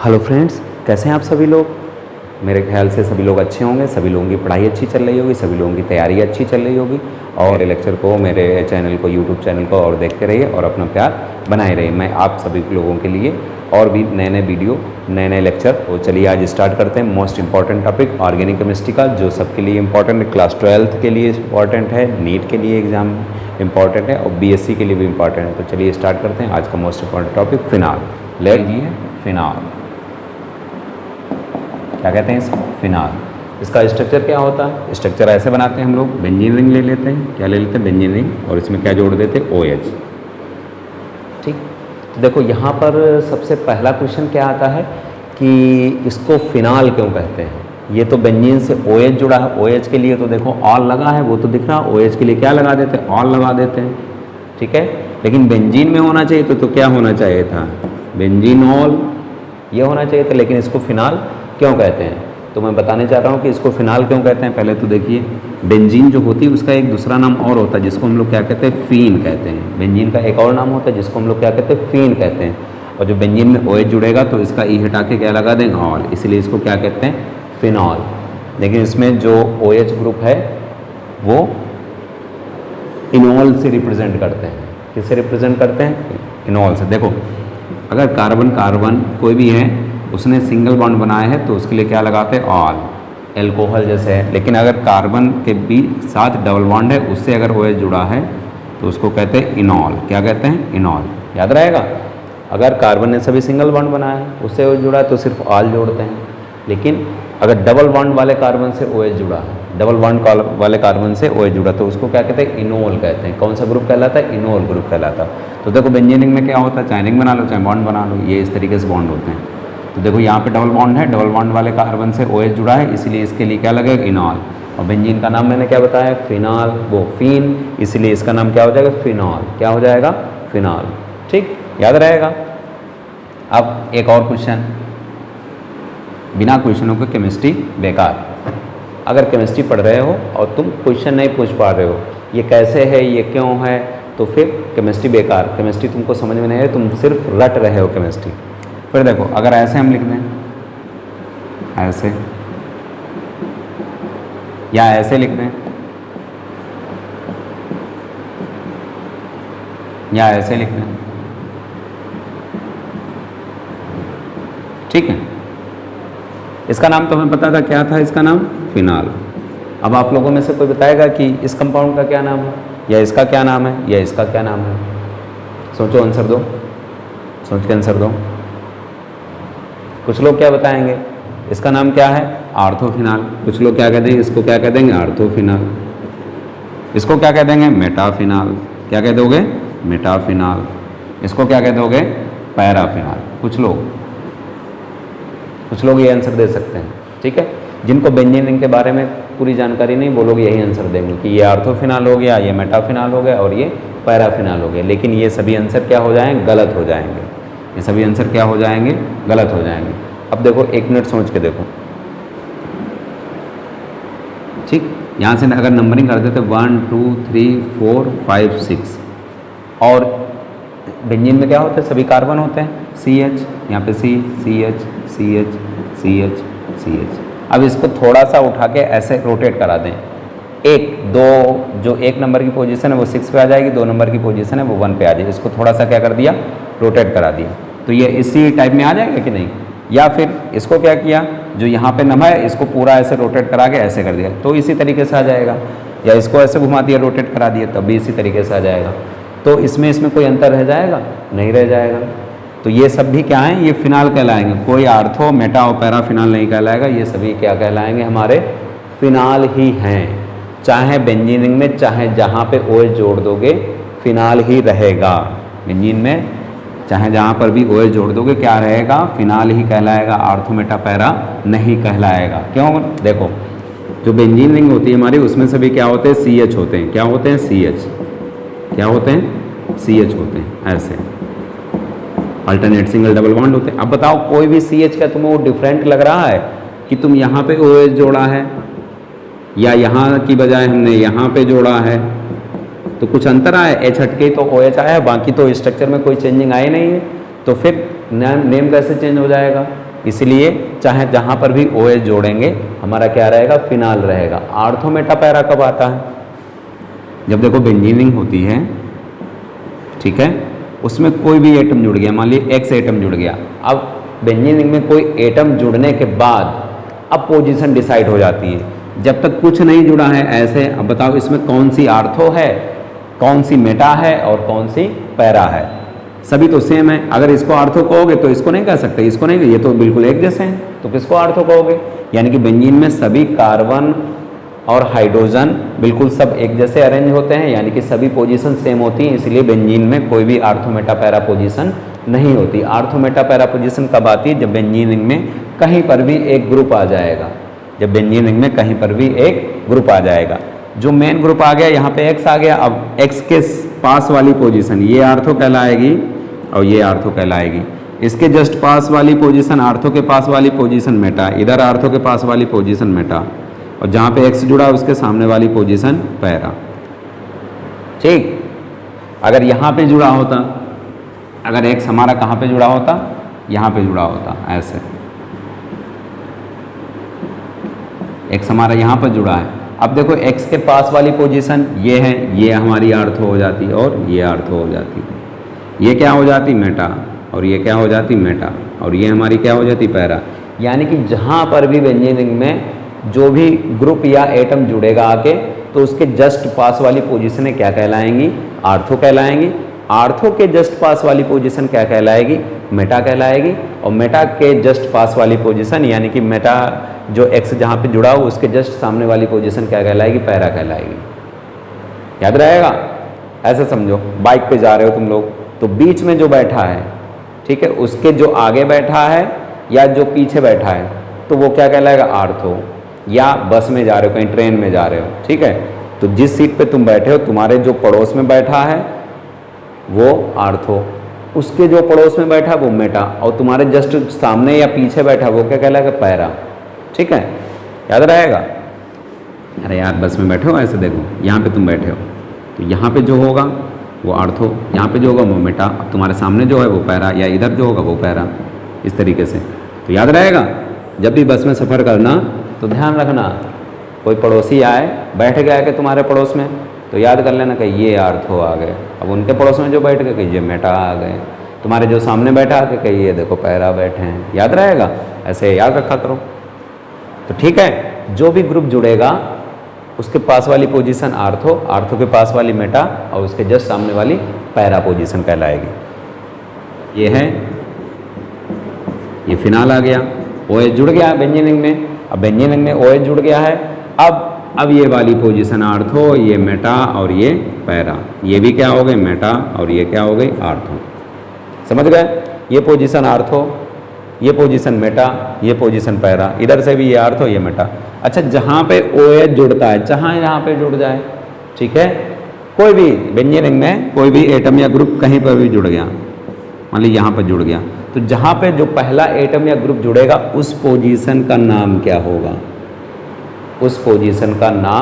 Hello friends, कैसे हैं आप सभी लोग। मेरे ख्याल से सभी लोग अच्छे होंगे, सभी लोगों की पढ़ाई अच्छी चल रही होगी, सभी लोगों की तैयारी अच्छी चल रही होगी। और मेरे लेक्चर को, मेरे चैनल को, यूट्यूब चैनल को और देखते रहिए और अपना प्यार बनाए रहिए। मैं आप सभी लोगों के लिए और भी नए नए वीडियो, नए नए लेक्चर, तो चलिए आज स्टार्ट करते हैं। Most important topic organic chemistry का, जो सबके लिए इंपॉर्टेंट है, क्लास 12th के लिए इंपॉर्टेंट है, नीट के लिए एग्जाम इंपॉर्टेंट है और बीएससी के लिए भी इंपॉर्टेंट है। तो चलिए स्टार्ट करते हैं आज का मोस्ट इंपॉर्टेंट टॉपिक, फिनाल। ले लीजिए फिनाल, क्या कहते हैं इसको, फिनाल। इसका स्ट्रक्चर क्या होता है, स्ट्रक्चर ऐसे बनाते हैं हम लोग, बेंजीन रिंग ले लेते हैं, क्या ले लेते हैं, बेंजीन रिंग, और इसमें क्या जोड़ देते हैं, OH। ठीक, तो देखो यहाँ पर सबसे पहला क्वेश्चन क्या आता है कि इसको फिनाल क्यों कहते हैं। ये तो बेंजीन से OH जुड़ा है, OH के लिए तो देखो ऑल लगा है, वो तो दिख रहा है। OH के लिए क्या लगा देते हैं, ऑल लगा देते हैं, ठीक है। लेकिन बेंजीन में होना चाहिए तो क्या होना चाहिए था, बेंजीनॉल, ये होना चाहिए था। लेकिन इसको फिनाल क्यों कहते हैं, तो मैं बताने चाह रहा हूँ कि इसको फिनाल क्यों कहते हैं। पहले तो देखिए, बेंजीन जो होती है उसका एक दूसरा नाम और होता है जिसको हम लोग क्या कहते हैं, फीन कहते हैं। बेंजीन का एक और नाम होता है जिसको हम लोग क्या कहते हैं, फीन कहते हैं। और जो बेंजीन में OH जुड़ेगा तो इसका ई हटा के क्या लगा देंगे, ऑल, इसलिए इसको क्या कहते हैं, फिनॉल। लेकिन इसमें जो OH ग्रुप है वो इनॉल से रिप्रेजेंट करते हैं। किससे रिप्रेजेंट करते हैं, इनॉल से। देखो अगर कार्बन कार्बन कोई भी है, उसने सिंगल बॉन्ड बनाया है तो उसके लिए क्या लगाते हैं, ऑल, एल्कोहल जैसे है। लेकिन अगर कार्बन के भी साथ डबल बॉन्ड है, उससे अगर OH जुड़ा है तो उसको कहते हैं इनॉल। क्या कहते हैं, इनॉल, याद रहेगा। अगर कार्बन ने सभी सिंगल बॉन्ड बनाया है, उससे OH जुड़ा है तो सिर्फ ऑल जोड़ते हैं। लेकिन अगर डबल बॉन्ड वाले कार्बन से OH जुड़ा है, डबल बॉन्ड वाले कार्बन से OH जुड़ा तो उसको क्या कहते हैं, इनोल कहते हैं। कौन सा ग्रुप कहलाता है, इनोल ग्रुप कहलाता है। तो देखो बेंजीन रिंग में क्या होता है, चाहे रिंग बना लो चाहे बॉन्ड बना लो, ये इस तरीके से बॉन्ड होते हैं। तो देखो यहाँ पे डबल बॉन्ड है, डबल बॉन्ड वाले कार्बन से OH जुड़ा है, इसलिए इसके लिए क्या लगेगा, इनॉल। और बेंजीन का नाम मैंने क्या बताया, फिनाल, वो फीन, इसलिए इसका नाम क्या हो जाएगा, फिनॉल। क्या हो जाएगा, फिनॉल। ठीक, याद रहेगा। अब एक और क्वेश्चन, बिना क्वेश्चनों के केमिस्ट्री बेकार। अगर केमिस्ट्री पढ़ रहे हो और तुम क्वेश्चन नहीं पूछ पा रहे हो, ये कैसे है, ये क्यों है, तो फिर केमिस्ट्री बेकार। केमिस्ट्री तुमको समझ में नहीं है, तुम सिर्फ रट रहे हो केमिस्ट्री। फिर देखो अगर ऐसे हम लिख दें, ऐसे, या ऐसे लिख दें, या ऐसे लिख दें, ठीक है। इसका नाम तो हमें पता था, क्या था इसका नाम, फिनाल। अब आप लोगों में से कोई बताएगा कि इस कंपाउंड का क्या नाम है, या इसका क्या नाम है, या इसका क्या नाम है। सोचो, आंसर दो, सोच के आंसर दो। कुछ लोग क्या बताएंगे, इसका नाम क्या है, आर्थोफिनाल। कुछ लोग क्या कह देंगे, इसको क्या कह देंगे, आर्थोफिनाल। इसको क्या कह देंगे, मेटाफिनाल। क्या कह दोगे, मेटाफिनाल। इसको क्या कह दोगे, पैराफिनाल। कुछ लोग ये आंसर दे सकते हैं, ठीक है। जिनको बेंजीन रिंग के बारे में पूरी जानकारी नहीं, वो लोग यही आंसर देंगे कि ये आर्थोफिनाल हो गया, ये मेटाफिनाल हो गया और ये पैराफिनाल हो गया। लेकिन ये सभी आंसर क्या हो जाएंगे, गलत हो जाएंगे। ये सभी आंसर क्या हो जाएंगे, गलत हो जाएंगे। अब देखो, एक मिनट सोच के देखो, ठीक। यहाँ से अगर नंबरिंग कर देते 1 2 3 4 5 6, और बेंजीन में क्या होता है, सभी कार्बन होते हैं, CH, यहाँ पे CH CH CH CH। अब इसको थोड़ा सा उठा के ऐसे रोटेट करा दें, 1 2, जो 1 नंबर की पोजीशन है वो 6 पे आ जाएगी, 2 नंबर की पोजीशन है वो 1 पे आ जाएगी। इसको थोड़ा सा क्या कर दिया, रोटेट करा दिया, तो ये इसी टाइप में आ जाएगा कि नहीं। या फिर इसको क्या किया, जो यहाँ पे नंबर है इसको पूरा ऐसे रोटेट करा के ऐसे कर दिया तो इसी तरीके से आ जाएगा। या इसको ऐसे घुमा दिया, रोटेट करा दिया, तब भी इसी तरीके से आ जाएगा। तो इसमें कोई अंतर रह जाएगा, नहीं रह जाएगा। तो ये सब भी क्या हैं, ये फिनाल कहलाएंगे। कोई आर्थो, मेटा और पैरा फिनाल नहीं कहलाएगा, ये सभी क्या कहलाएंगे, हमारे फिनाल ही हैं। चाहे बेंजीन रिंग में, चाहे जहाँ पे OH जोड़ दोगे फिनाल ही रहेगा। बेंजीन में चाहे जहाँ पर भी OH जोड़ दोगे क्या रहेगा, फिनाल ही कहलाएगा, आर्थो मेटा पैरा नहीं कहलाएगा। क्यों, देखो जो बेंजीन रिंग होती है हमारी, उसमें सभी क्या होते हैं, CH होते हैं। क्या होते हैं, CH। क्या होते हैं, CH होते हैं, ऐसे अल्टरनेट सिंगल डबल बॉन्ड होते हैं। अब बताओ, कोई भी CH का तुम्हें वो डिफरेंट लग रहा है कि तुम यहाँ पे OH जोड़ा है या यहाँ की बजाय हमने यहाँ पे जोड़ा है, तो कुछ अंतर आया, H हटके तो OH आया, बाकी तो स्ट्रक्चर में कोई चेंजिंग आई नहीं है। तो फिर नेम कैसे चेंज हो जाएगा, इसलिए चाहे जहाँ पर भी OH जोड़ेंगे हमारा क्या रहेगा, फिनाल रहेगा। आर्थो मेटा पैरा कब आता है, जब देखो बेंजीनिंग होती है, ठीक है, उसमें कोई भी एटम जुड़ गया, मान लीजिए X एटम जुड़ गया। अब बेंजीनिंग में कोई एटम जुड़ने के बाद अब पोजीशन डिसाइड हो जाती है। जब तक कुछ नहीं जुड़ा है ऐसे, अब बताओ इसमें कौन सी आर्थो है, कौन सी मेटा है और कौन सी पैरा है। सभी तो सेम है। अगर इसको आर्थो कहोगे तो इसको नहीं कह सकते, इसको नहीं, ये तो बिल्कुल एक जैसे हैं, तो किसको आर्थो कहोगे। यानी कि बेंजीन में सभी कार्बन और हाइड्रोजन बिल्कुल सब एक जैसे अरेंज होते हैं, यानी कि सभी पोजीशन सेम होती हैं, इसलिए बेंजीन में कोई भी आर्थो मेटा पैरा पोजीशन नहीं होती। आर्थो मेटा पैरा पोजीशन कब आती है, जब बेंजीनिंग में कहीं पर भी एक ग्रुप आ जाएगा, जब बेंजीनिंग में कहीं पर भी एक ग्रुप आ जाएगा। जो मेन ग्रुप आ गया, यहाँ पे X आ गया, अब X के पास वाली पोजीशन ये आर्थो कहलाएगी और ये आर्थो कहलाएगी। इसके जस्ट पास वाली पोजीशन, आर्थो के पास वाली पोजीशन मेटा, इधर आर्थो के पास वाली पोजीशन मेटा, और जहाँ पे X जुड़ा उसके सामने वाली पोजीशन पैरा। ठीक, अगर यहाँ पे जुड़ा होता, अगर X हमारा कहाँ पे जुड़ा होता, यहाँ पे जुड़ा होता, ऐसे X हमारा यहाँ पर जुड़ा है। अब देखो X के पास वाली पोजीशन ये है, ये हमारी आर्थो हो जाती और ये आर्थो हो जाती, ये क्या हो जाती, मेटा, और ये क्या हो जाती, मेटा, और ये हमारी क्या हो जाती, पैरा। यानी कि जहाँ पर भी बेंजीनिंग में जो भी ग्रुप या एटम जुड़ेगा आके, तो उसके जस्ट पास वाली पोजीशनें क्या कहलाएंगी, आर्थो कहलाएंगी। आर्थो के जस्ट पास वाली पोजीशन क्या कहलाएगी, मेटा कहलाएगी। और मेटा के जस्ट पास वाली पोजीशन, यानी कि मेटा जो X जहाँ पे जुड़ा हो उसके जस्ट सामने वाली पोजीशन क्या कहलाएगी, पैरा कहलाएगी। याद रहेगा, ऐसे समझो, बाइक पे जा रहे हो तुम लोग, तो बीच में जो बैठा है, ठीक है, उसके जो आगे बैठा है या जो पीछे बैठा है, तो वो क्या कहलाएगा, आर्थो। या बस में जा रहे हो, कहीं ट्रेन में जा रहे हो, ठीक है, तो जिस सीट पे तुम बैठे हो तुम्हारे जो पड़ोस में बैठा है वो आर्थो, उसके जो पड़ोस में बैठा है वो मेटा, और तुम्हारे जस्ट सामने या पीछे बैठा वो क्या कहलाएगा, पैरा। ठीक है, याद रहेगा। अरे यार बस में बैठे हो, ऐसे देखो, यहाँ पे तुम बैठे हो तो यहाँ पे जो होगा वो आर्थो, यहाँ पे जो होगा वो मेटा, अब तुम्हारे सामने जो है वो पैरा, या इधर जो होगा वो पैरा, इस तरीके से। तो याद रहेगा, जब भी बस में सफ़र करना तो ध्यान रखना, कोई पड़ोसी आए, बैठ गया कि तुम्हारे पड़ोस में, तो याद कर लेना कि ये आर्थो आ गए। अब उनके पड़ोस में जो बैठ गए कि ये मेटा आ गए, तुम्हारे जो सामने बैठा आके कि ये देखो पैरा बैठे हैं। याद रहेगा, ऐसे याद रखा करो। तो ठीक है, जो भी ग्रुप जुड़ेगा उसके पास वाली पोजीशन आर्थो, आर्थो के पास वाली मेटा, और उसके जस्ट सामने वाली पैरा पोजीशन कहलाएगी। ये है, ये फिनाल आ गया, OH जुड़ गया बेंजीनिंग में। अब बेंजीनिंग में OH जुड़ गया है, अब ये वाली पोजीशन आर्थो, ये मेटा और ये पैरा, ये भी क्या हो गए, मेटा, और ये क्या हो गई, आर्थो। समझ गए, ये पोजीशन आर्थो, ये पोजीशन मेटा, ये पोजीशन पैरा, इधर से भी ये आर्थो, ये मेटा। अच्छा, जहाँ पे OH जुड़ता है, जहाँ यहाँ पे जुड़ जाए, ठीक है, कोई भी बेंजीनिंग में कोई भी एटम या ग्रुप कहीं पर भी जुड़ गया, मान लीजिए यहाँ पर जुड़ गया, तो जहाँ पे जो पहला एटम या ग्रुप जुड़ेगा उस पोजीशन का नाम क्या होगा, उस पोजीशन का नाम